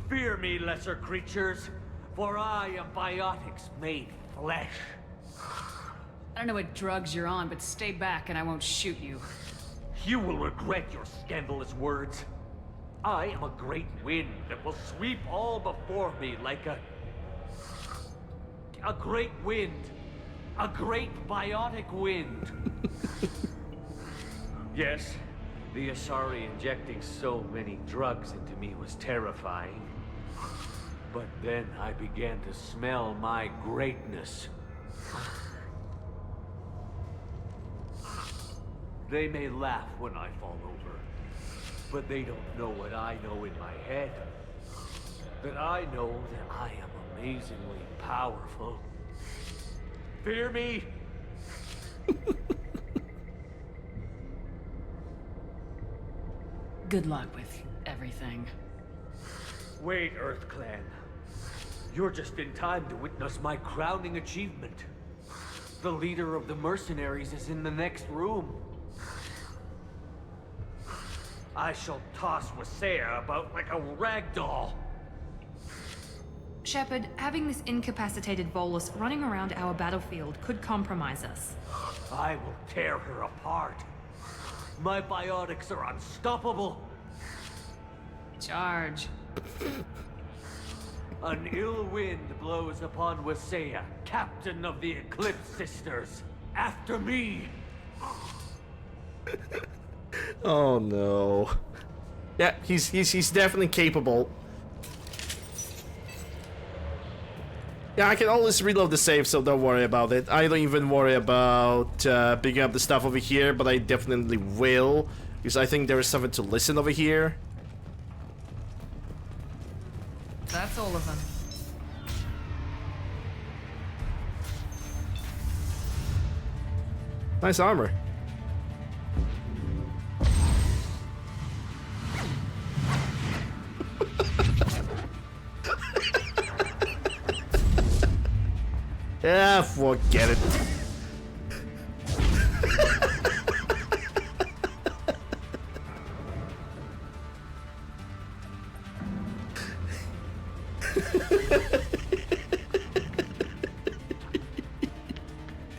Fear me, lesser creatures, for I am biotics made flesh. I don't know what drugs you're on, but stay back and I won't shoot you. You will regret your scandalous words. I am a great wind that will sweep all before me like a great wind. A great biotic wind. Yes, The Asari injecting so many drugs into me was terrifying. But then I began to smell my greatness. They may laugh when I fall over, but they don't know what I know in my head. That I know that I am amazingly powerful. Fear me? Good luck with everything. Wait, Earth Clan. You're just in time to witness my crowning achievement. The leader of the mercenaries is in the next room. I shall toss Wasea about like a rag doll. Shepard, having this incapacitated Volus running around our battlefield could compromise us. I will tear her apart. My biotics are unstoppable. Charge. An ill wind blows upon Wasea, captain of the Eclipse Sisters. After me! Oh no. Yeah, he's definitely capable. Yeah, I can always reload the save, so don't worry about it. I don't even worry about picking up the stuff over here, but I definitely will, because I think there is something to listen over here. That's all of them. Nice armor. Yeah, forget it.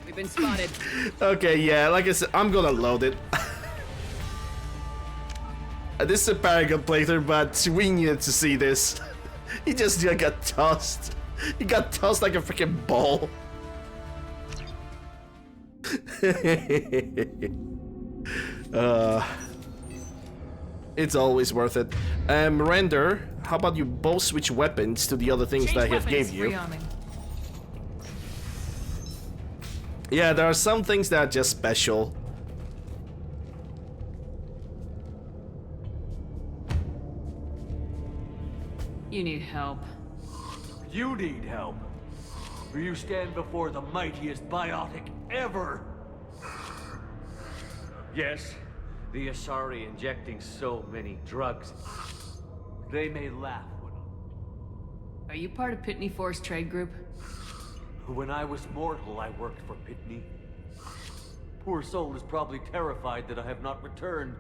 We've been spotted. Okay, yeah, like I said, I'm gonna load it. This is a Paragon playthrough, but we needed to see this. He just got tossed. He got tossed like a freaking ball. It's always worth it. Render, how about you both switch weapons to the other things that I have gave you? Rearming. Yeah, there are some things that are just special. You need help. You need help. For you stand before the mightiest biotic ever. Yes, the Asari injecting so many drugs. They may laugh Are you part of Pitney Force Trade Group? when I was mortal, I worked for Pitney. Poor soul is probably terrified that I have not returned.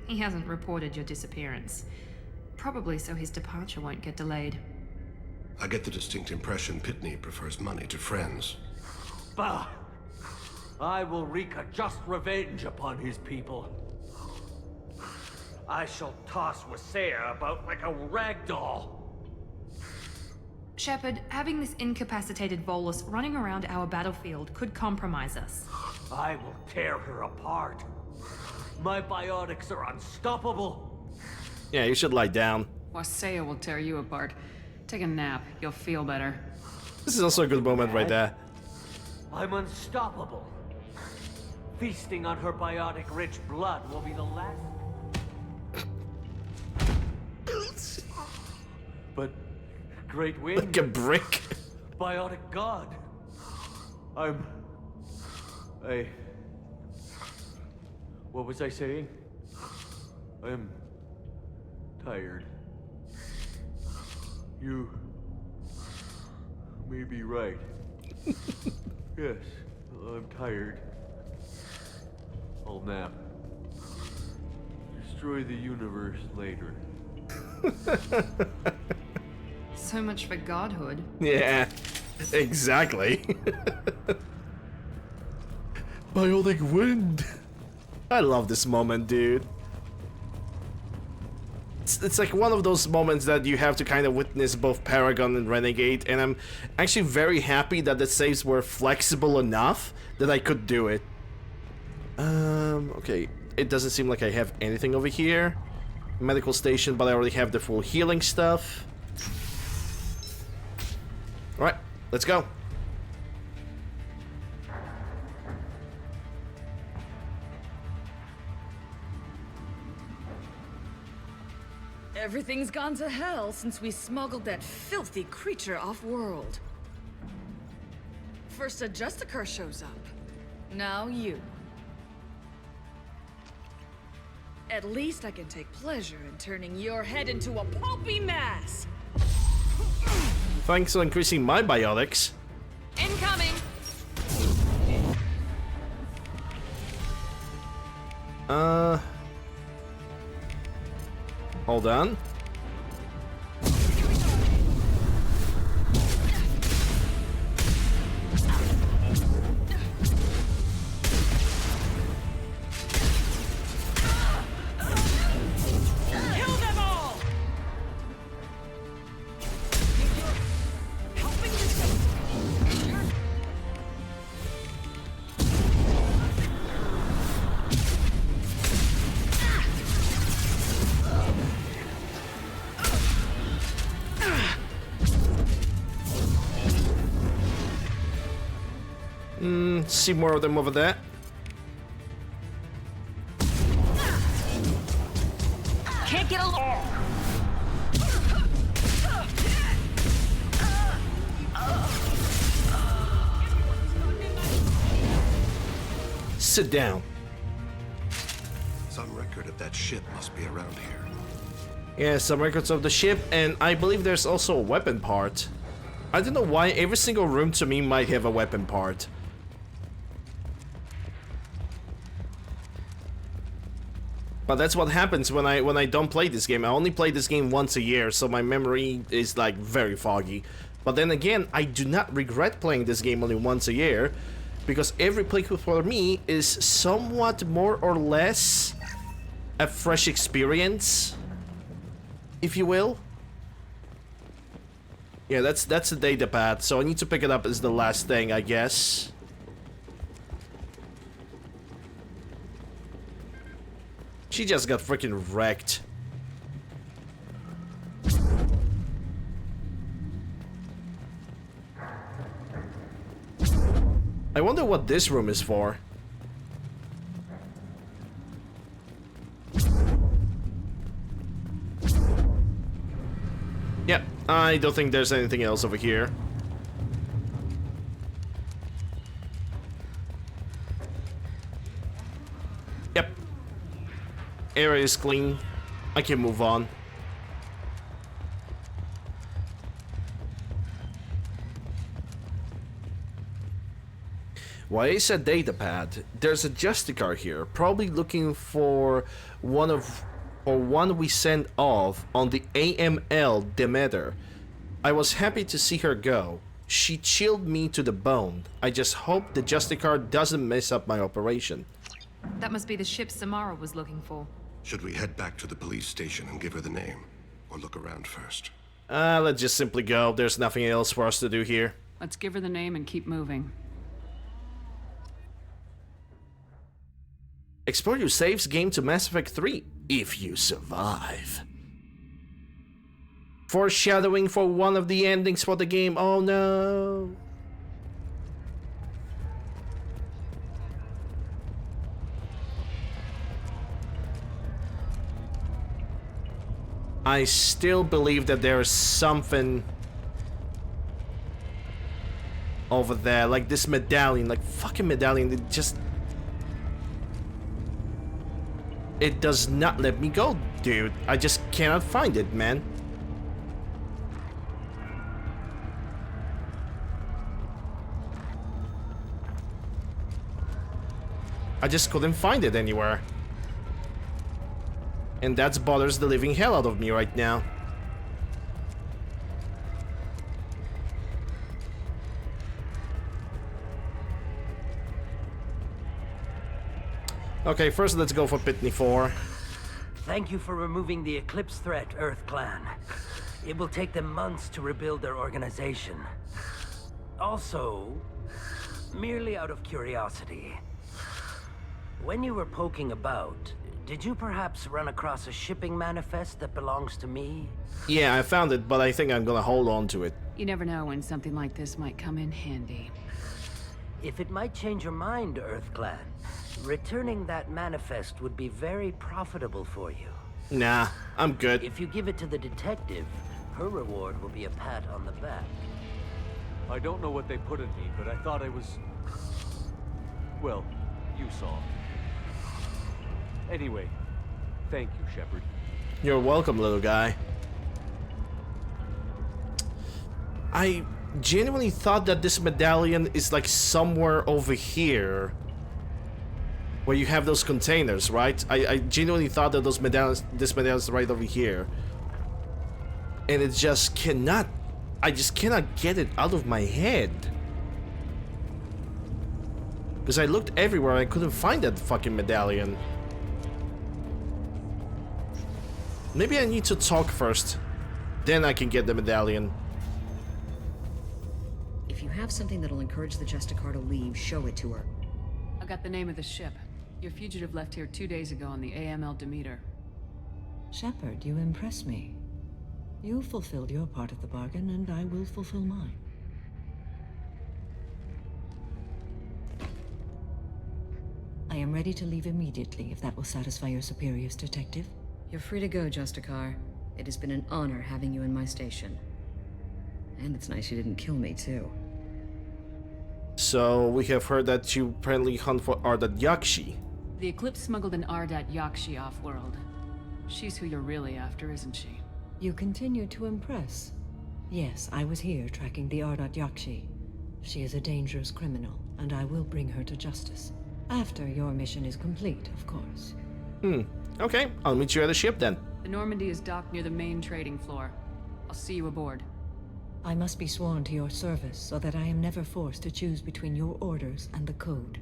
He hasn't reported your disappearance. Probably so his departure won't get delayed. I get the distinct impression Pitney prefers money to friends. Bah! I will wreak a just revenge upon his people. I shall toss Wasea about like a rag doll. Shepard, having this incapacitated Volus running around our battlefield could compromise us. I will tear her apart. My biotics are unstoppable. Yeah, you should lie down. Wasea will tear you apart. Take a nap, you'll feel better. This is also a good moment right there. I'm unstoppable. Feasting on her biotic-rich blood will be the last. But great wind. Like a brick. Biotic god. What was I saying? I'm tired. You may be right. Yes, I'm tired. I'll nap. Destroy the universe later. So much for godhood. Yeah, exactly. Biotic wind. I love this moment, dude. It's like one of those moments that you have to kind of witness both Paragon and Renegade, and I'm actually very happy that the saves were flexible enough that I could do it. Okay. It doesn't seem like I have anything over here. Medical station, but I already have the full healing stuff. Alright, let's go. Everything's gone to hell since we smuggled that filthy creature off-world. First a Justicar shows up. Now you. At least I can take pleasure in turning your head into a pulpy mass. Thanks for increasing my biotics. Incoming! Hold on. Kill them all! See more of them over there. Can't get along. Sit down. Some record of that ship must be around here. Yeah, some records of the ship, and I believe there's also a weapon part. I don't know why every single room to me might have a weapon part. But that's what happens when I don't play this game. I only play this game once a year, so my memory is like very foggy. But then again, I do not regret playing this game only once a year, because every playthrough for me is somewhat more or less a fresh experience, if you will. Yeah, that's the data pad, so I need to pick it up as the last thing, I guess. She just got freaking wrecked. I wonder what this room is for. Yep, I don't think there's anything else over here. Yep. Area is clean. I can move on. Why is a data pad? There's a Justicar here, probably looking for one we sent off on the AML Demeter. I was happy to see her go. She chilled me to the bone. I just hope the Justicar doesn't mess up my operation. That must be the ship Samara was looking for. Should we head back to the police station and give her the name? Or look around first? Let's just simply go. There's nothing else for us to do here. Let's give her the name and keep moving. Explore your saves game to Mass Effect 3, if you survive. Foreshadowing for one of the endings for the game, oh no! I still believe that there is something over there, like this medallion, like fucking medallion, it just... It does not let me go, dude. I just cannot find it, man. I just couldn't find it anywhere. And that bothers the living hell out of me right now. Okay, first let's go for Pitney 4. Thank you for removing the Eclipse threat, Earth Clan. It will take them months to rebuild their organization. Also, merely out of curiosity, When you were poking about, did you perhaps run across a shipping manifest that belongs to me? Yeah, I found it, but I think I'm gonna hold on to it. You never know when something like this might come in handy. If it might change your mind, Earth Clan, returning that manifest would be very profitable for you. Nah, I'm good. If you give it to the detective, her reward will be a pat on the back. I don't know what they put in me, but I thought I was... Well, you saw. Anyway, thank you, Shepard. You're welcome, little guy. I genuinely thought that this medallion is like somewhere over here, where you have those containers, right? I genuinely thought that this medallion is right over here, and it just cannot. I just cannot get it out of my head. Because I looked everywhere, I couldn't find that fucking medallion. Maybe I need to talk first, then I can get the medallion. If you have something that'll encourage the Justicar to leave, show it to her. I got the name of the ship. Your fugitive left here 2 days ago on the AML Demeter. Shepard, you impress me. You fulfilled your part of the bargain, and I will fulfill mine. I am ready to leave immediately, if that will satisfy your superiors, Detective. You're free to go, Justicar. It has been an honor having you in my station. And it's nice you didn't kill me, too. So, we have heard that you apparently hunt for Ardat Yakshi. The Eclipse smuggled an Ardat Yakshi off-world. She's who you're really after, isn't she? You continue to impress. Yes, I was here tracking the Ardat Yakshi. She is a dangerous criminal, and I will bring her to justice. After your mission is complete, of course. Okay, I'll meet you at the ship then. The Normandy is docked near the main trading floor. I'll see you aboard. I must be sworn to your service so that I am never forced to choose between your orders and the Code.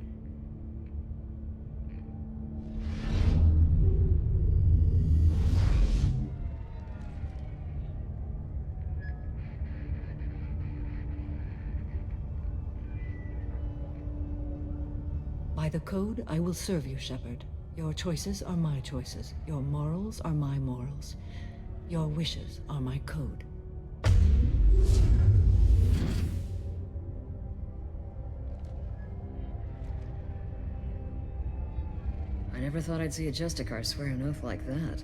By the Code, I will serve you, Shepard. Your choices are my choices. Your morals are my morals. Your wishes are my code. I never thought I'd see a Justicar swear an oath like that.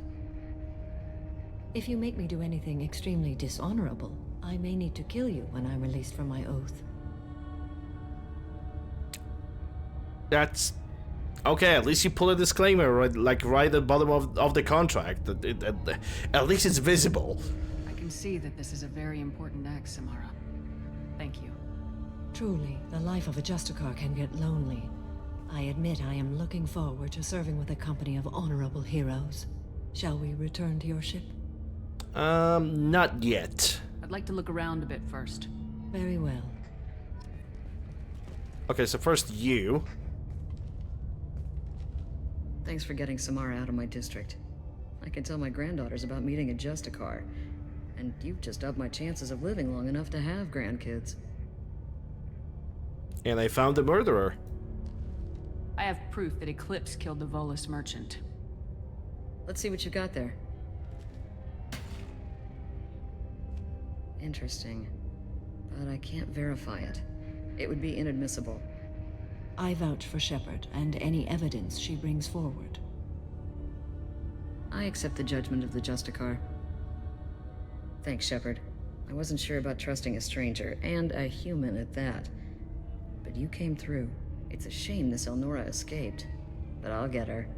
If you make me do anything extremely dishonorable, I may need to kill you when I'm released from my oath. That's... okay, at least you pull a disclaimer right at the bottom of the contract. At least it's visible. I can see that this is a very important act, Samara. Thank you. Truly, the life of a Justicar can get lonely. I admit I am looking forward to serving with a company of honorable heroes. Shall we return to your ship? Not yet. I'd like to look around a bit first. Very well. Okay, so first you. Thanks for getting Samara out of my district. I can tell my granddaughters about meeting a Justicar. And you've just upped my chances of living long enough to have grandkids. And I found the murderer. I have proof that Eclipse killed the Volus merchant. Let's see what you got there. Interesting. But I can't verify it. It would be inadmissible. I vouch for Shepard and any evidence she brings forward. I accept the judgment of the Justicar. Thanks, Shepard. I wasn't sure about trusting a stranger, and a human at that. But you came through. It's a shame this Elnora escaped. But I'll get her.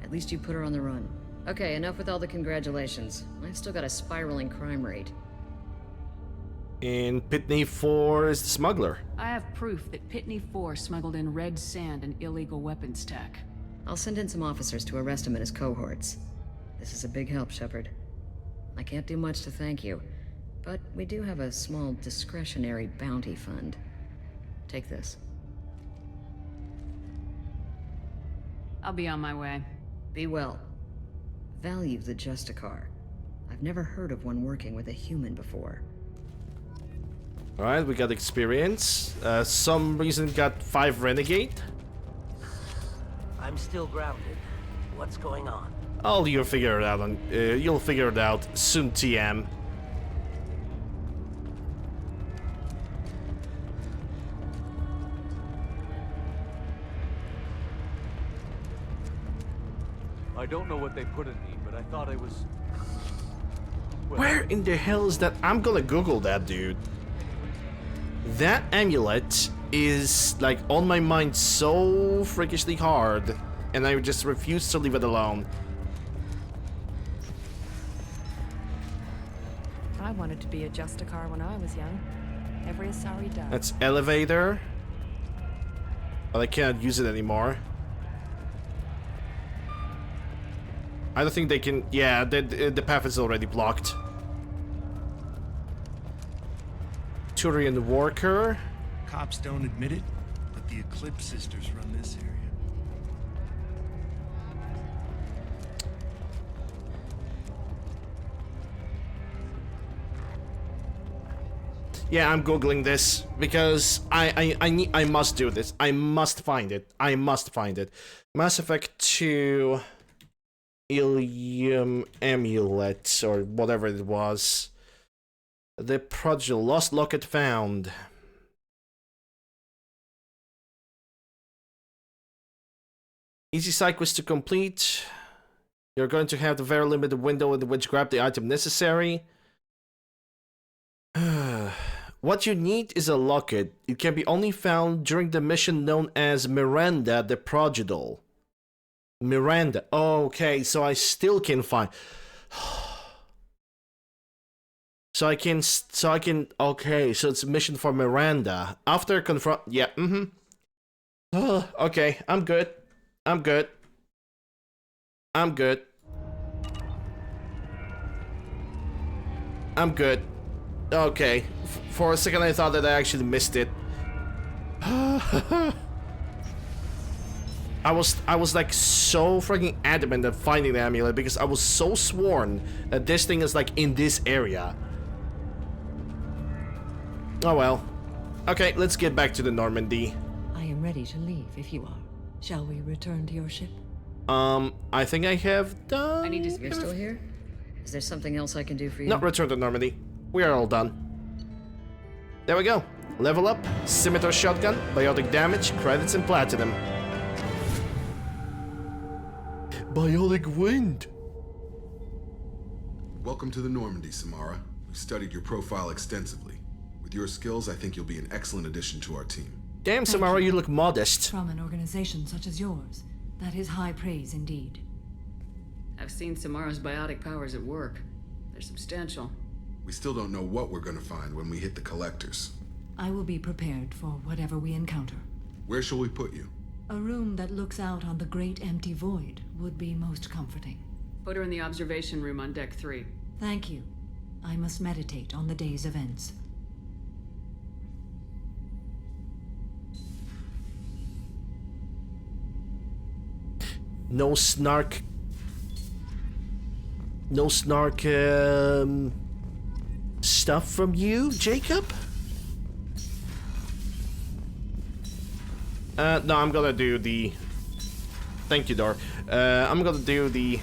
At least you put her on the run. Okay, enough with all the congratulations. I've still got a spiraling crime rate. And Pitney 4 is the smuggler. I have proof that Pitney 4 smuggled in red sand and illegal weapons tech. I'll send in some officers to arrest him and his cohorts. This is a big help, Shepard. I can't do much to thank you, but we do have a small discretionary bounty fund. Take this. I'll be on my way. Be well. Value the Justicar. I've never heard of one working with a human before. Alright, we got experience. Some reason got 5 Renegade. I'm I'm still grounded. What's going on? Oh, you'll figure it out. You'll figure it out soon, TM. I don't know what they put in me, but I thought I was... Well, Where in the hell is that? I'm gonna Google that, dude. That amulet is like on my mind so freakishly hard, and I just refuse to leave it alone. I wanted to be a Justicar when I was young. Every Asari does. That's elevator. But I can't use it anymore. I don't think they can... Yeah, the path is already blocked. Turian worker. Cops don't admit it, but the Eclipse sisters run this area. Yeah, I'm googling this because I must do this. I must find it. I must find it. Mass Effect 2 Ilium Amulet or whatever it was. The Prodigal Lost Locket found. Easy side quest to complete. You're going to have the very limited window in which grab the item necessary. What you need is a locket. It can be only found during the mission known as Miranda the Prodigal. Miranda. Okay, so I still can find... So I can, okay, so it's a mission for Miranda. After confront, yeah, Oh, okay, I'm good. I'm good. I'm good. I'm good. Okay, for a second I thought that I actually missed it. I was like so freaking adamant at finding the amulet because I was so sworn that this thing is like in this area. Oh well. Okay, let's get back to the Normandy. I am ready to leave if you are. Shall we return to your ship? I think I have done... I need to... You're still here? Is there something else I can do for you? No, return to Normandy. We are all done. There we go. Level up, scimitar shotgun, biotic damage, credits and platinum. Biotic wind. Welcome to the Normandy, Samara. We've studied your profile extensively. With your skills, I think you'll be an excellent addition to our team. Damn, Samara, you look modest. From an organization such as yours, that is high praise indeed. I've seen Samara's biotic powers at work. They're substantial. We still don't know what we're going to find when we hit the collectors. I will be prepared for whatever we encounter. Where shall we put you? A room that looks out on the great empty void would be most comforting. Put her in the observation room on deck 3. Thank you. I must meditate on the day's events. No snark. No snark, stuff from you, Jacob? No, I'm gonna do the... Thank you, Dor. I'm gonna do the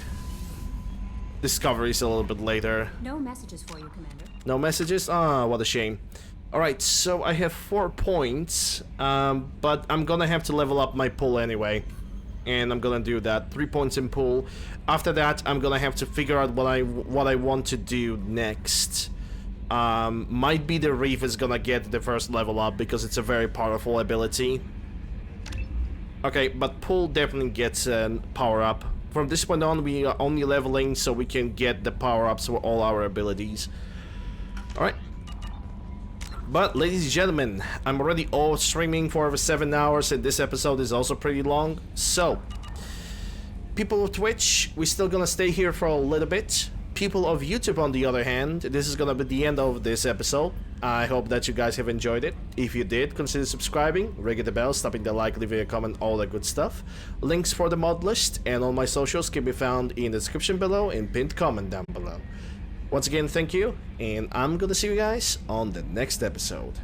discoveries a little bit later. No messages for you, Commander. No messages? Ah, what a shame. Alright, so I have 4 points, but I'm gonna have to level up my pool anyway. And I'm gonna do that. 3 points in pool. After that, I'm gonna have to figure out what I want to do next. Might be the Reef is gonna get the first level up because it's a very powerful ability. Okay, but pool definitely gets a power up. From this point on, we are only leveling so we can get the power ups for all our abilities. Alright. But, ladies and gentlemen, I'm already all streaming for over 7 hours, and this episode is also pretty long. So, people of Twitch, we're still gonna stay here for a little bit. People of YouTube, on the other hand, this is gonna be the end of this episode. I hope that you guys have enjoyed it. If you did, consider subscribing, ringing the bell, stopping the like, leaving a comment, all that good stuff. Links for the mod list and all my socials can be found in the description below and pinned comment down below. Once again, thank you, and I'm gonna see you guys on the next episode.